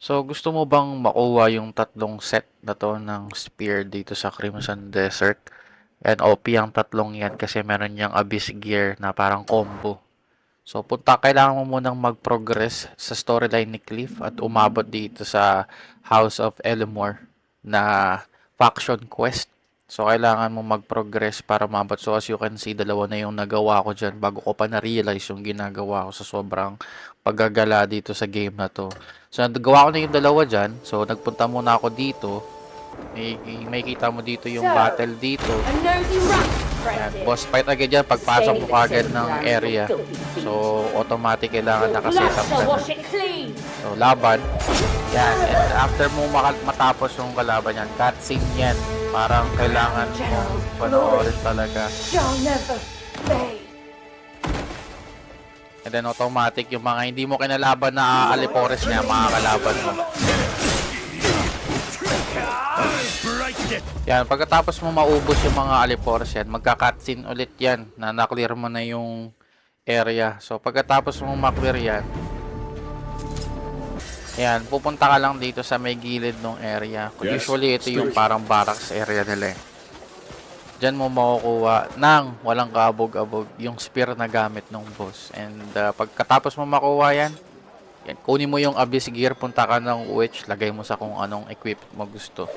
So, gusto mo bang makuha yung tatlong set na to ng spear dito sa Crimson Desert? And OP ang tatlong yan kasi meron niyang Abyss Gear na parang combo. So, kailangan mo munang mag-progress sa storyline ni Cliff at umabot dito sa House of Elemore na faction quest. So, kailangan mo mag-progress para umabot. So, as you can see, dalawa na yung nagawa ko dyan bago ko pa na-realize yung ginagawa ko sa sobrang paggagala dito sa game na to. So, nagawa ko na yung dalawa dyan. So, nagpunta muna ako dito. May kita mo dito yung battle dito. Yan, boss fight agad yan pagpasok mo kagad ng area. So, automatic kailangan nakasetup ka na. So, laban. Yan, and after mo matapos yung kalaban yan, cutscene yan. Parang kailangan mo panoorin talaga. And then automatic yung mga hindi mo kinalaban na Alipores niya, mga kalaban mo. Yan, pagkatapos mo maubos yung mga Alipores yan, magka-cutscene ulit yan na na-clear mo na yung area. So, pagkatapos mo ma-clear yan, yan, pupunta ka lang dito sa may gilid ng area. Usually, ito yung parang barracks area nila eh. Diyan mo makukuha ng walang kaabog-abog yung spear na gamit ng boss. And pagkatapos mo makuha yan, kunin mo yung Abyss Gear, punta ka ng Witch, lagay mo sa kung anong equip mo gusto.